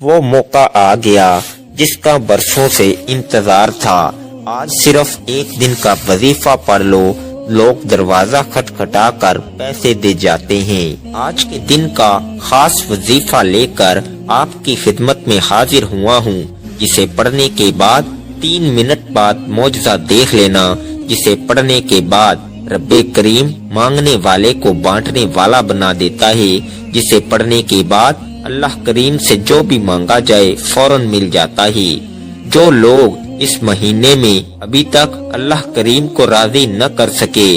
وہ موقع آ گیا جس کا برسوں سے انتظار تھا۔ آج صرف ایک دن کا وظیفہ پڑھ لو، لوگ دروازہ کھٹکھٹا کر پیسے دے جاتے ہیں۔ آج کے دن کا خاص وظیفہ لے کر آپ کی خدمت میں حاضر ہوا ہوں، جسے پڑھنے کے بعد 3 منٹ بعد معجزہ دیکھ لینا، جسے پڑھنے کے بعد رب کریم مانگنے والے کو بانٹنے والا بنا دیتا ہے، جسے پڑھنے کے بعد اللہ کریم سے جو بھی مانگا جائے فوراً مل جاتا ہے۔ جو لوگ اس مہینے میں ابھی تک اللہ کریم کو راضی نہ کر سکے،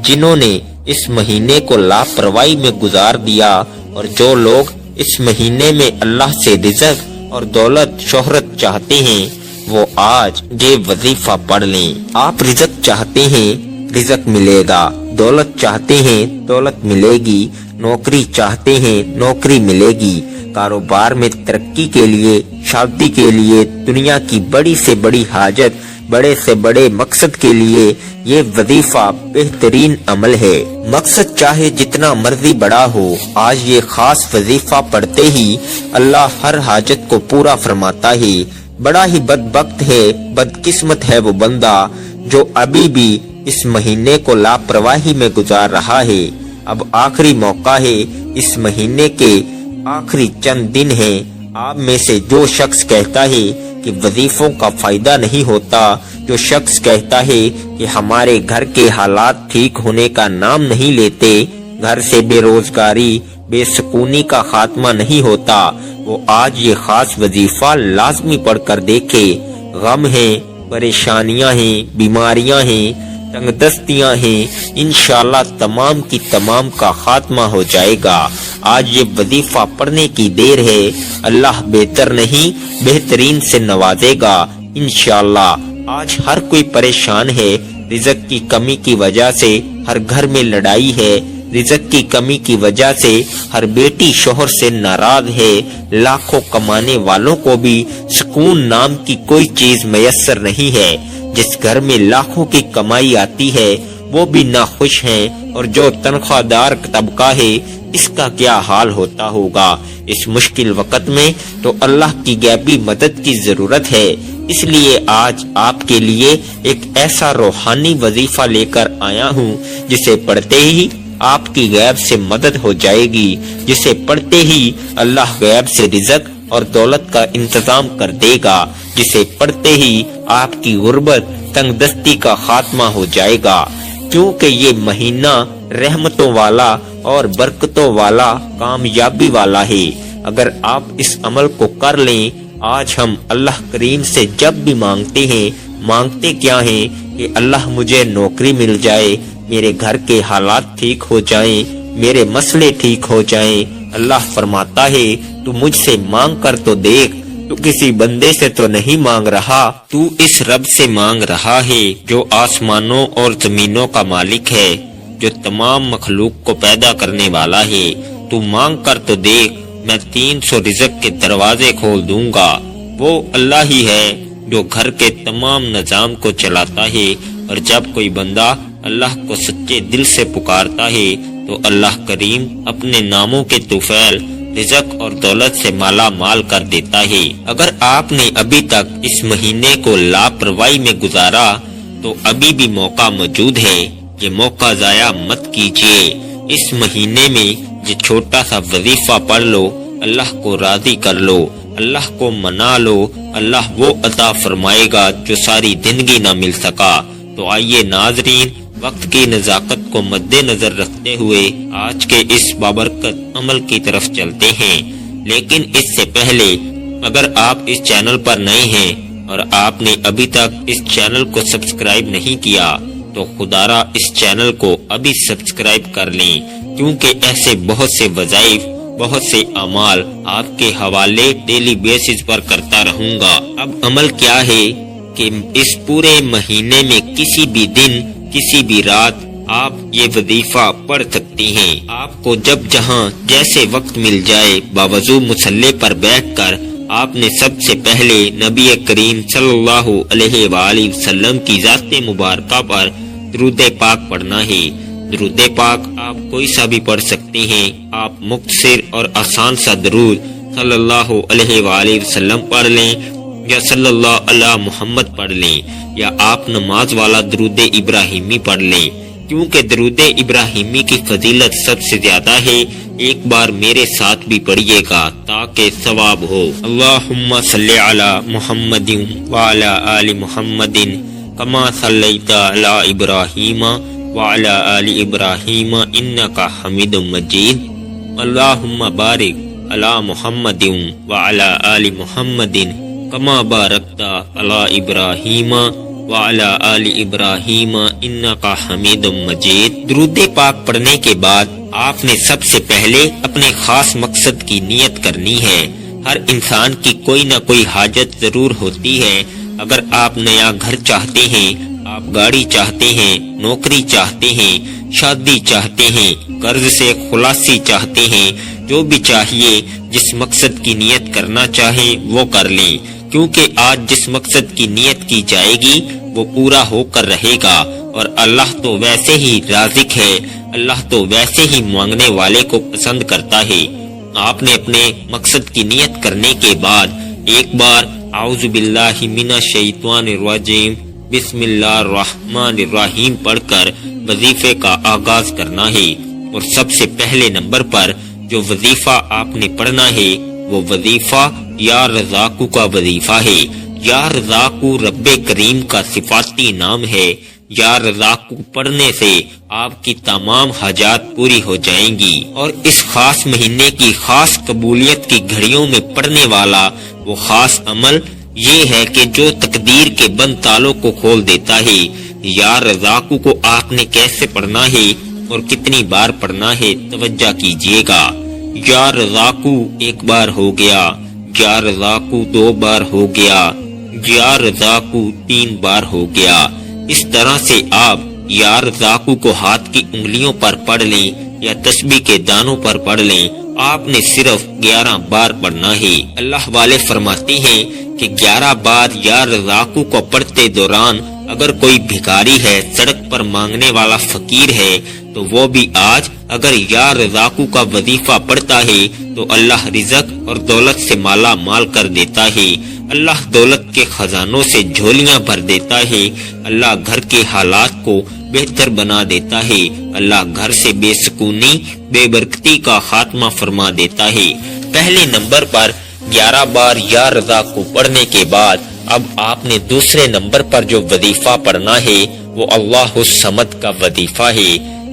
جنہوں نے اس مہینے کو لاپرواہی میں گزار دیا، اور جو لوگ اس مہینے میں اللہ سے رزق اور دولت شہرت چاہتے ہیں، وہ آج یہ وظیفہ پڑھ لیں۔ آپ رزق چاہتے ہیں، رزق ملے گا، دولت چاہتے ہیں، دولت ملے گی، نوکری چاہتے ہیں، نوکری ملے گی، کاروبار میں ترقی کے لیے، شادی کے لیے، دنیا کی بڑی سے بڑی حاجت، بڑے سے بڑے مقصد کے لیے یہ وظیفہ بہترین عمل ہے۔ مقصد چاہے جتنا مرضی بڑا ہو، آج یہ خاص وظیفہ پڑھتے ہی اللہ ہر حاجت کو پورا فرماتا ہے۔ بڑا ہی بدبخت ہے، بدقسمت ہے وہ بندہ جو ابھی بھی اس مہینے کو لاپرواہی میں گزار رہا ہے۔ اب آخری موقع ہے، اس مہینے کے آخری چند دن ہیں۔ آپ میں سے جو شخص کہتا ہے کہ وظیفوں کا فائدہ نہیں ہوتا، جو شخص کہتا ہے کہ ہمارے گھر کے حالات ٹھیک ہونے کا نام نہیں لیتے، گھر سے بے روزگاری، بے سکونی کا خاتمہ نہیں ہوتا، وہ آج یہ خاص وظیفہ لازمی پڑھ کر دیکھے۔ غم ہیں، پریشانیاں ہیں، بیماریاں ہیں، تنگ دستیاں ہیں، انشاءاللہ تمام کی تمام کا خاتمہ ہو جائے گا۔ آج یہ وظیفہ پڑھنے کی دیر ہے، اللہ بہتر نہیں بہترین سے نوازے گا انشاءاللہ۔ آج ہر کوئی پریشان ہے، رزق کی کمی کی وجہ سے ہر گھر میں لڑائی ہے، رزق کی کمی کی وجہ سے ہر بیٹی شوہر سے ناراض ہے، لاکھوں کمانے والوں کو بھی سکون نام کی کوئی چیز میسر نہیں ہے، جس گھر میں لاکھوں کی کمائی آتی ہے وہ بھی ناخوش ہیں، اور جو تنخواہ دار طبقہ ہے اس کا کیا حال ہوتا ہوگا۔ اس مشکل وقت میں تو اللہ کی غیبی مدد کی ضرورت ہے، اس لیے آج آپ کے لیے ایک ایسا روحانی وظیفہ لے کر آیا ہوں جسے پڑھتے ہی آپ کی غیب سے مدد ہو جائے گی، جسے پڑھتے ہی اللہ غیب سے رزق اور دولت کا انتظام کر دے گا، جسے پڑھتے ہی آپ کی غربت تنگ دستی کا خاتمہ ہو جائے گا، کیونکہ یہ مہینہ رحمتوں والا اور برکتوں والا، کامیابی والا ہے۔ اگر آپ اس عمل کو کر لیں، آج ہم اللہ کریم سے جب بھی مانگتے ہیں، مانگتے کیا ہیں کہ اللہ مجھے نوکری مل جائے، میرے گھر کے حالات ٹھیک ہو جائیں، میرے مسئلے ٹھیک ہو جائیں۔ اللہ فرماتا ہے تو مجھ سے مانگ کر تو دیکھ، تو کسی بندے سے تو نہیں مانگ رہا، تو اس رب سے مانگ رہا ہے جو آسمانوں اور زمینوں کا مالک ہے، جو تمام مخلوق کو پیدا کرنے والا ہے۔ تو مانگ کر تو دیکھ، میں 300 رزق کے دروازے کھول دوں گا۔ وہ اللہ ہی ہے جو گھر کے تمام نظام کو چلاتا ہے، اور جب کوئی بندہ اللہ کو سچے دل سے پکارتا ہے تو اللہ کریم اپنے ناموں کے طفیل رزق اور دولت سے مالا مال کر دیتا ہے۔ اگر آپ نے ابھی تک اس مہینے کو لاپرواہی میں گزارا تو ابھی بھی موقع موجود ہے، یہ موقع ضائع مت کیجیے۔ اس مہینے میں یہ چھوٹا سا وظیفہ پڑھ لو، اللہ کو راضی کر لو، اللہ کو منا لو، اللہ وہ عطا فرمائے گا جو ساری زندگی نہ مل سکا۔ تو آئیے ناظرین، وقت کی نزاکت کو مد نظر رکھتے ہوئے آج کے اس بابرکت عمل کی طرف چلتے ہیں۔ لیکن اس سے پہلے اگر آپ اس چینل پر نئے ہیں اور آپ نے ابھی تک اس چینل کو سبسکرائب نہیں کیا تو خدارا اس چینل کو ابھی سبسکرائب کر لیں، کیونکہ ایسے بہت سے وظائف، بہت سے اعمال آپ کے حوالے ڈیلی بیسز پر کرتا رہوں گا۔ اب عمل کیا ہے کہ اس پورے مہینے میں کسی بھی دن، کسی بھی رات آپ یہ وظیفہ پڑھ سکتی ہیں۔ آپ کو جب جہاں جیسے وقت مل جائے، باوضو مصلی پر بیٹھ کر آپ نے سب سے پہلے نبی کریم صلی اللہ علیہ وآلہ وسلم کی ذات مبارکہ پر درود پاک پڑھنا ہے۔ درود پاک آپ کوئی سا بھی پڑھ سکتے ہیں۔ آپ مختصر اور آسان سا درود صلی اللہ علیہ وآلہ وسلم پڑھ لیں یا صلی اللہ علی محمد پڑھ لیں یا آپ نماز والا درود ابراہیمی پڑھ لیں، کیونکہ درود ابراہیمی کی فضیلت سب سے زیادہ ہے۔ ایک بار میرے ساتھ بھی پڑھیے گا تاکہ ثواب ہو۔ اللہم صلی علی محمد وعلی آل محمد کما صلیت علی ابراہیم وعلی آل ابراہیم انکا حمید مجید۔ اللہم بارک علی محمد وعلی آل محمد کما بارکت علی ابراہیم وعلی آل ابراہیم انکا حمید مجید۔ درود پاک پڑھنے کے بعد آپ نے سب سے پہلے اپنے خاص مقصد کی نیت کرنی ہے۔ ہر انسان کی کوئی نہ کوئی حاجت ضرور ہوتی ہے۔ اگر آپ نیا گھر چاہتے ہیں، آپ گاڑی چاہتے ہیں، نوکری چاہتے ہیں، شادی چاہتے ہیں، قرض سے خلاصی چاہتے ہیں، جو بھی چاہیے، جس مقصد کی نیت کرنا چاہیں وہ کر لیں، کیونکہ آج جس مقصد کی نیت کی جائے گی وہ پورا ہو کر رہے گا، اور اللہ تو ویسے ہی رازق ہے، اللہ تو ویسے ہی مانگنے والے کو پسند کرتا ہے۔ آپ نے اپنے مقصد کی نیت کرنے کے بعد ایک بار اعوذ باللہ من الشیطان الرجیم بسم اللہ الرحمن الرحیم پڑھ کر وظیفے کا آغاز کرنا ہے، اور سب سے پہلے نمبر پر جو وظیفہ آپ نے پڑھنا ہے وہ وظیفہ یا رزاقو کا وظیفہ ہے۔ یا رزاقو رب کریم کا صفاتی نام ہے۔ یا رزاقو پڑھنے سے آپ کی تمام حاجات پوری ہو جائیں گی، اور اس خاص مہینے کی خاص قبولیت کی گھڑیوں میں پڑھنے والا وہ خاص عمل یہ ہے کہ جو تقدیر کے بند تالوں کو کھول دیتا ہے۔ یا رزاقو کو آپ نے کیسے پڑھنا ہے اور کتنی بار پڑھنا ہے، توجہ کیجیے گا۔ یا رزاقو ایک بار ہو گیا، یا رزاقو دو بار ہو گیا، یا رزاقو تین بار ہو گیا۔ اس طرح سے آپ یا رزاقو کو ہاتھ کی انگلیوں پر پڑھ لیں یا تسبیح کے دانوں پر پڑھ لیں۔ آپ نے صرف 11 بار پڑھنا ہے۔ اللہ والے فرماتے ہیں کہ 11 بار یا رزاقو کو پڑھتے دوران اگر کوئی بھکاری ہے، سڑک پر مانگنے والا فقیر ہے، تو وہ بھی آج اگر یا رزاقو کا وظیفہ پڑھتا ہے تو اللہ رزق اور دولت سے مالا مال کر دیتا ہے۔ اللہ دولت کے خزانوں سے جھولیاں بھر دیتا ہے۔ اللہ گھر کے حالات کو بہتر بنا دیتا ہے۔ اللہ گھر سے بے سکونی، بے برکتی کا خاتمہ فرما دیتا ہے۔ پہلے نمبر پر 11 بار یا رزاقو پڑھنے کے بعد اب آپ نے دوسرے نمبر پر جو وظیفہ پڑھنا ہے وہ اللہ الصمد کا وظیفہ ہے۔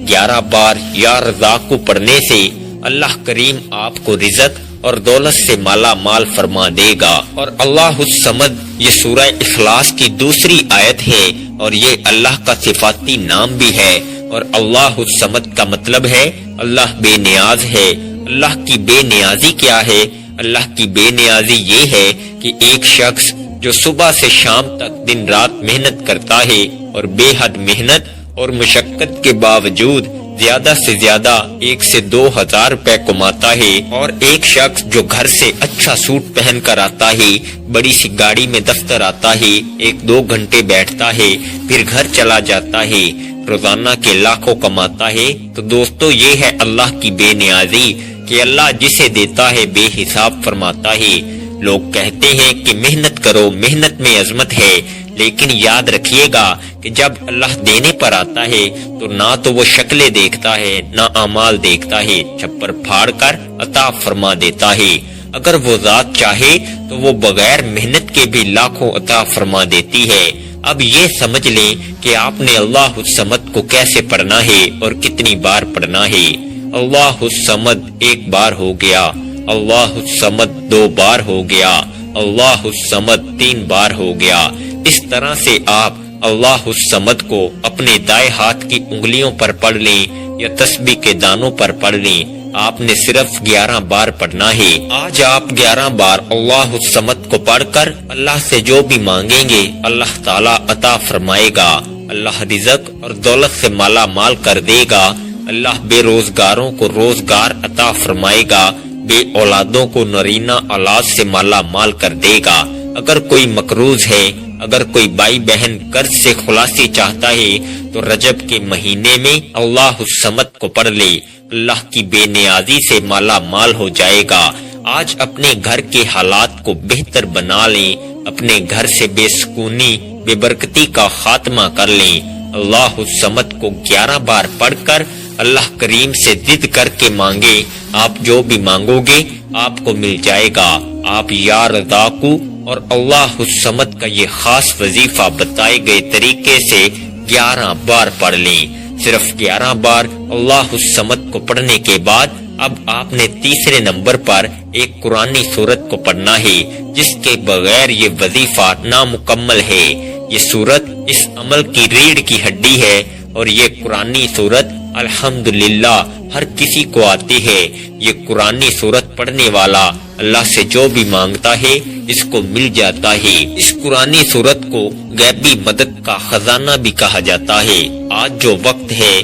11 بار یا رزاقو پڑھنے سے اللہ کریم آپ کو رزق اور دولت سے مالا مال فرما دے گا۔ اور اللہ الصمد یہ سورہ اخلاص کی دوسری آیت ہے، اور یہ اللہ کا صفاتی نام بھی ہے۔ اور اللہ الصمد کا مطلب ہے اللہ بے نیاز ہے۔ اللہ کی بے نیازی کیا ہے؟ اللہ کی بے نیازی یہ ہے کہ ایک شخص جو صبح سے شام تک دن رات محنت کرتا ہے اور بے حد محنت اور مشقت کے باوجود زیادہ سے زیادہ 1 سے 2,000 روپے کماتا ہے، اور ایک شخص جو گھر سے اچھا سوٹ پہن کر آتا ہے، بڑی سی گاڑی میں دفتر آتا ہے، 1-2 گھنٹے بیٹھتا ہے، پھر گھر چلا جاتا ہے، روزانہ کے لاکھوں کماتا ہے۔ تو دوستو یہ ہے اللہ کی بے نیازی کہ اللہ جسے دیتا ہے بے حساب فرماتا ہے۔ لوگ کہتے ہیں کہ محنت کرو، محنت میں عظمت ہے، لیکن یاد رکھیے گا کہ جب اللہ دینے پر آتا ہے تو نہ تو وہ شکلیں دیکھتا ہے نہ اعمال دیکھتا ہے، چھپر پھاڑ کر عطا فرما دیتا ہے۔ اگر وہ ذات چاہے تو وہ بغیر محنت کے بھی لاکھوں عطا فرما دیتی ہے۔ اب یہ سمجھ لیں کہ آپ نے اللہ الصمد کو کیسے پڑھنا ہے اور کتنی بار پڑھنا ہے۔ اللہ الصمد 1 بار ہو گیا، اللہ الصمد 2 بار ہو گیا، اللہ الصمد 3 بار ہو گیا۔ اس طرح سے آپ اللہ الصمد کو اپنے دائیں ہاتھ کی انگلیوں پر پڑھ لیں یا تسبیح کے دانوں پر پڑھ لیں۔ آپ نے صرف 11 بار پڑھنا ہے۔ آج آپ 11 بار اللہ الصمد کو پڑھ کر اللہ سے جو بھی مانگیں گے اللہ تعالیٰ عطا فرمائے گا۔ اللہ رزق اور دولت سے مالا مال کر دے گا۔ اللہ بے روزگاروں کو روزگار عطا فرمائے گا، بے اولادوں کو نرینہ اولاد سے مالا مال کر دے گا۔ اگر کوئی مقروض ہے، اگر کوئی بھائی بہن قرض سے خلاصی چاہتا ہے تو رجب کے مہینے میں اللہ الصمد کو پڑھ لے، اللہ کی بے نیازی سے مالا مال ہو جائے گا۔ آج اپنے گھر کے حالات کو بہتر بنا لیں، اپنے گھر سے بے سکونی بے برکتی کا خاتمہ کر لیں۔ اللہ الصمد کو 11 بار پڑھ کر اللہ کریم سے ضد کر کے مانگے، آپ جو بھی مانگو گے آپ کو مل جائے گا۔ آپ یا رزاقو اور اللہ الصمد کا یہ خاص وظیفہ بتائے گئے طریقے سے 11 بار پڑھ لیں۔ صرف 11 بار اللہ الصمد کو پڑھنے کے بعد اب آپ نے تیسرے نمبر پر ایک قرآنی سورت کو پڑھنا ہے، جس کے بغیر یہ وظیفہ نامکمل ہے۔ یہ سورت اس عمل کی ریڑھ کی ہڈی ہے اور یہ قرآنی سورت الحمدللہ ہر کسی کو آتی ہے۔ یہ قرآنی سورت پڑھنے والا اللہ سے جو بھی مانگتا ہے اس کو مل جاتا ہے۔ اس قرآنی سورت کو غیبی مدد کا خزانہ بھی کہا جاتا ہے۔ آج جو وقت ہے،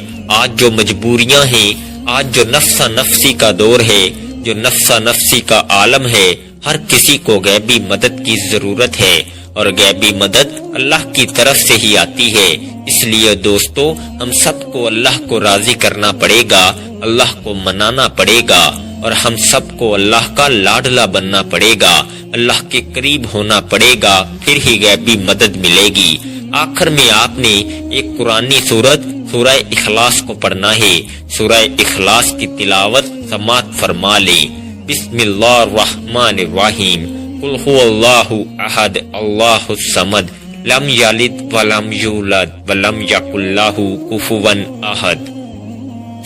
آج جو مجبوریاں ہیں، آج جو نفسا نفسی کا دور ہے، جو نفسا نفسی کا عالم ہے، ہر کسی کو غیبی مدد کی ضرورت ہے اور غیبی مدد اللہ کی طرف سے ہی آتی ہے۔ اس لیے دوستو، ہم سب کو اللہ کو راضی کرنا پڑے گا، اللہ کو منانا پڑے گا اور ہم سب کو اللہ کا لاڈلا بننا پڑے گا، اللہ کے قریب ہونا پڑے گا، پھر ہی غیبی مدد ملے گی۔ آخر میں آپ نے ایک قرآنی سورت سورہ اخلاص کو پڑھنا ہے۔ سورہ اخلاص کی تلاوت سماعت فرما لے۔ بسم اللہ الرحمن الرحیم، قل هو اللہ احد اللہ الصمد لم یلد ولم یولد ولم یکن لہ کفوا احد۔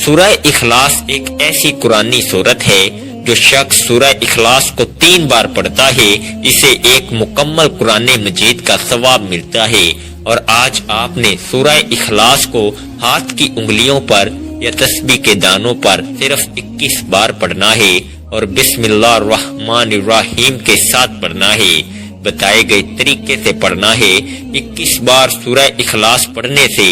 سورہ اخلاص ایک ایسی قرآنی سورت ہے جو شخص سورہ اخلاص کو 3 بار پڑھتا ہے اسے ایک مکمل قرآن مجید کا ثواب ملتا ہے۔ اور آج آپ نے سورہ اخلاص کو ہاتھ کی انگلیوں پر یا تسبیح کے دانوں پر صرف 21 بار پڑھنا ہے اور بسم اللہ الرحمن الرحیم کے ساتھ پڑھنا ہے۔ بتائے گئے طریقے سے پڑھنا ہے۔ 21 بار سورہ اخلاص پڑھنے سے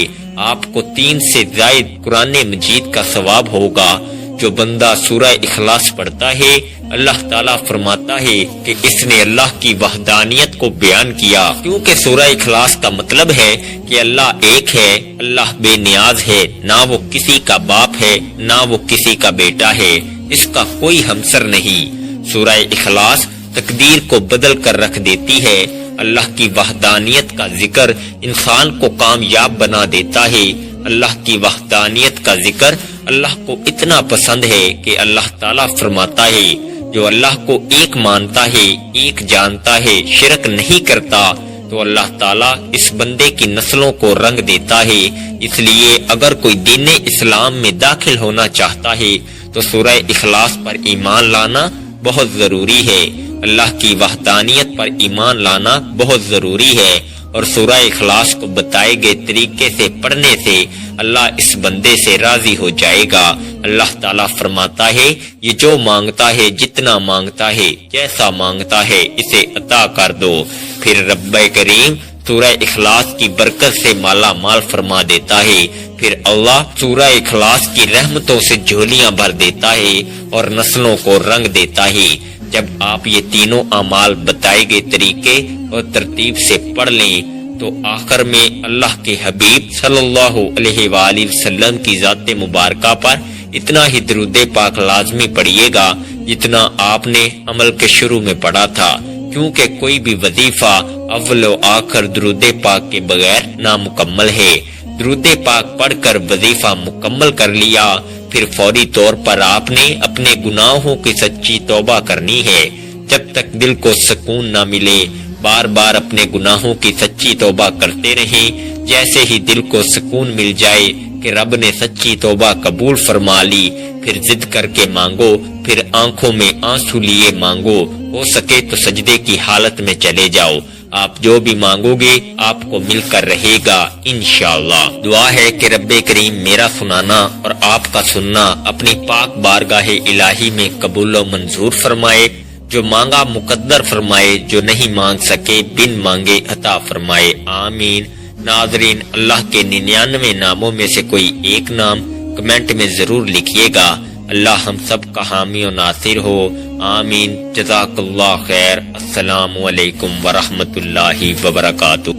آپ کو 3 سے زائد قرآن مجید کا ثواب ہوگا۔ جو بندہ سورہ اخلاص پڑھتا ہے، اللہ تعالیٰ فرماتا ہے کہ اس نے اللہ کی وحدانیت کو بیان کیا، کیونکہ سورہ اخلاص کا مطلب ہے کہ اللہ ایک ہے، اللہ بے نیاز ہے، نہ وہ کسی کا باپ ہے نہ وہ کسی کا بیٹا ہے، اس کا کوئی ہمسر نہیں۔ سورہ اخلاص تقدیر کو بدل کر رکھ دیتی ہے۔ اللہ کی وحدانیت کا ذکر انسان کو کامیاب بنا دیتا ہے۔ اللہ کی وحدانیت کا ذکر اللہ کو اتنا پسند ہے کہ اللہ تعالیٰ فرماتا ہے جو اللہ کو ایک مانتا ہے، ایک جانتا ہے، شرک نہیں کرتا، تو اللہ تعالیٰ اس بندے کی نسلوں کو رنگ دیتا ہے۔ اس لیے اگر کوئی دین اسلام میں داخل ہونا چاہتا ہے تو سورہ اخلاص پر ایمان لانا بہت ضروری ہے، اللہ کی وحدانیت پر ایمان لانا بہت ضروری ہے، اور سورہ اخلاص کو بتائے گئے طریقے سے پڑھنے سے اللہ اس بندے سے راضی ہو جائے گا۔ اللہ تعالیٰ فرماتا ہے یہ جو مانگتا ہے، جتنا مانگتا ہے، جیسا مانگتا ہے، اسے عطا کر دو۔ پھر رب کریم سورہ اخلاص کی برکت سے مالا مال فرما دیتا ہے۔ پھر اللہ سورہ اخلاص کی رحمتوں سے جھولیاں بھر دیتا ہے اور نسلوں کو رنگ دیتا ہے۔ جب آپ یہ تینوں اعمال بتائے گئے طریقے اور ترتیب سے پڑھ لیں تو آخر میں اللہ کے حبیب صلی اللہ علیہ وآلہ وسلم کی ذات مبارکہ پر اتنا ہی درود پاک لازمی پڑھیے گا جتنا آپ نے عمل کے شروع میں پڑھا تھا، کیونکہ کوئی بھی وظیفہ اول و آخر درود پاک کے بغیر نامکمل ہے۔ درود پاک پڑھ کر وظیفہ مکمل کر لیا، پھر فوری طور پر آپ نے اپنے گناہوں کی سچی توبہ کرنی ہے۔ جب تک دل کو سکون نہ ملے بار بار اپنے گناہوں کی سچی توبہ کرتے رہیں۔ جیسے ہی دل کو سکون مل جائے کہ رب نے سچی توبہ قبول فرما لی، پھر ضد کر کے مانگو، پھر آنکھوں میں آنسو لیے مانگو، ہو سکے تو سجدے کی حالت میں چلے جاؤ۔ آپ جو بھی مانگو گے آپ کو مل کر رہے گا انشاءاللہ۔ دعا ہے کہ رب کریم میرا سنانا اور آپ کا سننا اپنی پاک بارگاہ الہی میں قبول و منظور فرمائے، جو مانگا مقدر فرمائے، جو نہیں مانگ سکے بن مانگے عطا فرمائے، آمین۔ ناظرین، اللہ کے 99 ناموں میں سے کوئی ایک نام کمنٹ میں ضرور لکھیے گا۔ اللہ ہم سب کا حامی و ناصر ہو، آمین۔ جزاک اللہ خیر۔ السلام علیکم ورحمۃ اللہ وبرکاتہ۔